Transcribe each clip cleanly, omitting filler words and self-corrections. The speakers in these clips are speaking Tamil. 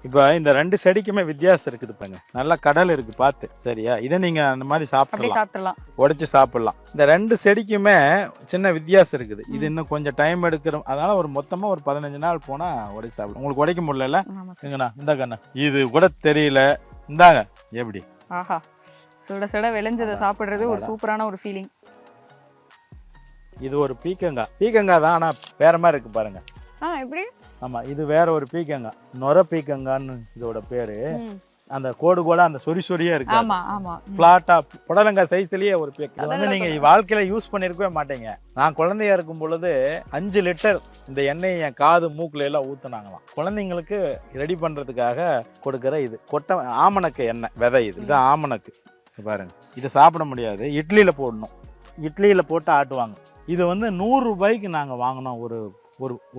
இப்போ இந்த ரெண்டு செடிக்குமே வித்தியாசம் இருக்குது பாருங்க. நல்ல கடல் இருக்கு பார்த்து, சரியா? இதை நீங்க அந்த மாதிரி சாப்பிடலாம், உடைச்சு சாப்பிடலாம். இந்த ரெண்டு செடிக்குமே சின்ன வித்தியாசம் இருக்குது. இது இன்னும் கொஞ்சம் டைம் எடுக்கிறோம். அதனால ஒரு மொத்தமா ஒரு 15 நாள் போனா உடைச்சு சாப்பிடும். உங்களுக்கு உடைக்க முடியல இந்த கண்ணா இது கூட தெரியல. இந்தாங்க எப்படி ஆஹா, சுட சுட விளைஞ்சதை சாப்பிடுறது ஒரு சூப்பரான ஒரு ஃபீலிங். இது ஒரு பீக்கங்காய் தான், ஆனா வேற மாதிரி இருக்கு பாருங்க. எப்படி? ஆமா, இது வேற ஒரு பீக்கங்காய், நொர பீக்கங்கான்னு இதோட பேரு. அந்த கோடு கூட அந்த சொரியா இருக்கு. ஆமா ஆமா, பிளாட்டா புடலங்காய் சைஸ்லயே ஒரு பீக்கங்காய் வந்து நீங்க வாழ்க்கையில யூஸ் பண்ணிருக்கவே மாட்டீங்க. நான் குழந்தையா இருக்கும் பொழுது 5 லிட்டர் இந்த எண்ணெய் என் காது மூக்குல எல்லாம் ஊத்துனாங்களாம். குழந்தைங்களுக்கு ரெடி பண்றதுக்காக கொடுக்கற இது ஆமணக்கு எண்ணெய் விதை. இது ஆமணக்கு பாருங்க. இதை சாப்பிட முடியாது, இட்லியில போடணும். இட்லியில போட்டு ஆட்டுவாங்க. இது வந்து 100 ரூபாய்க்கு நாங்க வாங்கினோம்.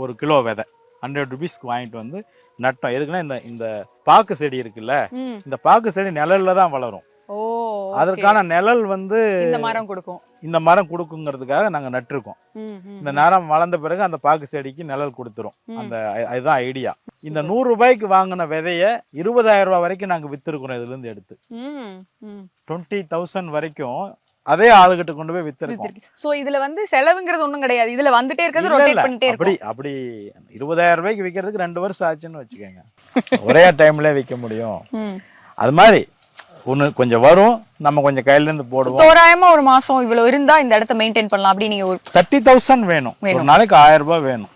ஒரு கிலோ விதை 100 ருபீஸ்க்கு வாங்கிட்டு வந்து நட்டோம். எதுக்குன்னா இந்த பாக்கு செடி இருக்குல்ல, இந்த பாக்கு செடி நிழல்ல தான் வளரும். அதற்கான நிழல் வந்து இந்த மரம் கொடுக்குங்கிறதுக்காக நாங்க நட்டிருக்கோம். இந்த நேரம் வளர்ந்த பிறகு அந்த பாக்கு செடிக்கு நிழல் கொடுத்துரும். அதுதான் ஐடியா. இந்த 100 ரூபாய்க்கு வாங்கின விதைய 20,000 ரூபாய் வரைக்கும் நாங்க வித்திருக்கிறோம். இதுல இருந்து எடுத்து 20,000 வரைக்கும் அதே ஆளுகிட்ட கொண்டு போய் வித்திருக்கோம். சோ இதுல வந்து செலவுங்கிறது ஒண்ணும் கிடையாது. இதுல வந்துட்டே இருக்கிறது ரொட்டேட் பண்ணிட்டே இருக்கு. அப்படி 20,000 ரூபாய்க்கு விக்கிறதுக்கு 2 வருஷம் ஆச்சுன்னு வச்சுக்கோங்க. ஒரே டைம்ல விற்க முடியும். அது மாதிரி ஒண்ணு கொஞ்சம் வரும், நம்ம கொஞ்சம் கையில இருந்து போடுவோம். தோராயமா ஒரு மாசம் இவ்வளவு இருந்தா இந்த இடத்தை மெயின்டைன் பண்ணலாம். அப்படி நீங்க ஒரு 30,000 வேணும், ஒரு நாளைக்கு 1000 ரூபாய் வேணும்.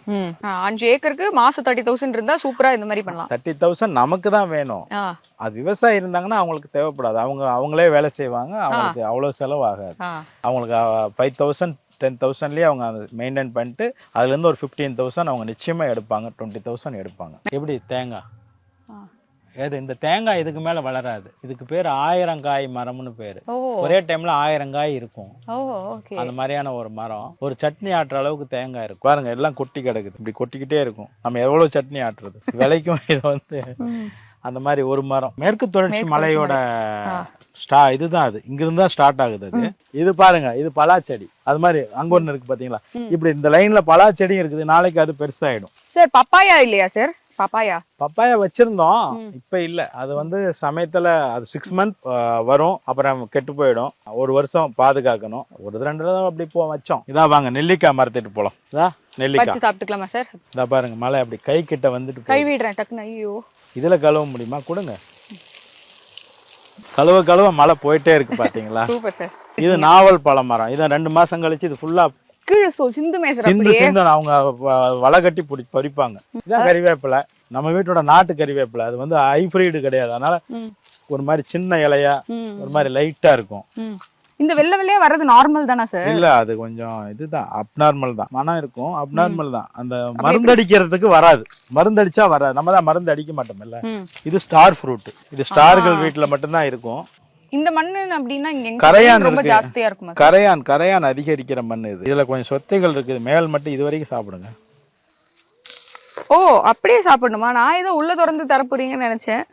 5 ஏக்கருக்கு மாசம் 30,000 இருந்தா சூப்பரா இந்த மாதிரி பண்ணலாம். 30,000 நமக்கு தான் வேணும். அது விவசாயி இருந்தாங்கன்னா அவங்களுக்கு தேவைப்படாது. அவங்களே வேலை செய்வாங்க, அவங்களுக்கு அவ்வளவு செலவு ஆகாது. அவங்களுக்கு 5,000 10,000லயே அவங்க மெயின்டைன் பண்ணிட்டு அதுல இருந்து ஒரு 15,000 அவங்க நிச்சயமா எடுப்பாங்க. 20,000 எடுப்பாங்க. எப்படி தேங்காய் இந்த தேங்காய் இதுக்கு மேல வளராது. இதுக்கு பேர் 1000 காய் மரம்னு பேரு. ஒரே டைம்ல 1000 காய் இருக்கும். அந்த மாதிரியான ஒரு மரம். ஒரு சட்னி ஆட்டுற அளவுக்கு தேங்காய் இருக்கும். பாருங்க, எல்லாம் கொட்டி கிடக்குது. இப்படி கொட்டிக்கிட்டே இருக்கும். நம்ம எவ்வளவு சட்னி ஆட்டுறது விலைக்கும். இது வந்து அந்த மாதிரி ஒரு மரம். மேற்கு தொடர்ச்சி மலையோட இதுதான். அது இங்கிருந்து தான் ஸ்டார்ட் ஆகுது. அது இது பாருங்க, இது பலாச்செடி. அது மாதிரி அங்க ஒண்ணு இருக்கு பாத்தீங்களா? இப்படி இந்த லைன்ல பலாச்செடி இருக்குது. நாளைக்கு அது பெருசாயிடும். சார் பப்பாயா இல்லையா சார்? பப்பாயா வச்சிருந்தோம், இப்ப இல்ல. அது வந்து சமயத்துல அது 6 மந்த் வரும், அப்புறம் கெட்டு போயிடும். ஒரு வருஷம் பாதுகாக்கணும். ஒரு 2 தடவை அப்படி வச்சோம். இதா வாங்க, நெல்லிக்காய் மரத்திட்டு போலாம். இதா நெல்லிக்காய் சாப்பிட்டுக்கலாமா சார்? இதா பாருங்க, மழை அப்படி கை கிட்ட வந்துட்டு கை விடுறேன் டக்குன்னு. ஐயோ, இதுல கழுவ முடியுமா? கொடுங்க. கழுவ மழை போயிட்டே இருக்கு பாத்தீங்களா? இது நாவல் பழ மரம். இதை 2 மாசம் கழிச்சு இது ஃபுல்லா சிந்து அவங்க வலை கட்டி பறிப்பாங்க. இதான் கறிவேப்பிலை, நம்ம வீட்டோட நாட்டு கறிவேப்பிலை. அது வந்து ஹைபிரிட் கிடையாது. அதனால ஒரு மாதிரி சின்ன இலையா, ஒரு மாதிரி லைட்டா இருக்கும். இந்த வெள்ளை வெள்ளையா வர்றது நார்மல் தானா சார்? இல்ல, அது கொஞ்சம் இதுதான், அப்நார்மல் தான். மனம் இருக்கும், அப்நார்மல் தான். அந்த மருந்து அடிக்கிறதுக்கு வராது. மருந்து அடிச்சா வராது. நம்ம தான் மருந்து அடிக்க மாட்டோம்ல. இது ஸ்டார் ஃப்ரூட். இது ஸ்டார்கள் வீட்டுல மட்டும்தான் இருக்கும். இந்த மண்ணு அப்படின்னா கரையான் ரொம்ப ஜாஸ்தியா இருக்கும். கரையான் அதிகரிக்கிற மண்ணு இது. இதுல கொஞ்சம் சொத்தைகள் இருக்குது. மேல் மட்டும் இது வரைக்கும் சாப்பிடுங்க. ஓ, அப்படியே சாப்பிடணுமா? நான் ஏதோ உள்ள திறந்து தரப்போறீங்கன்னு நினைச்சேன்.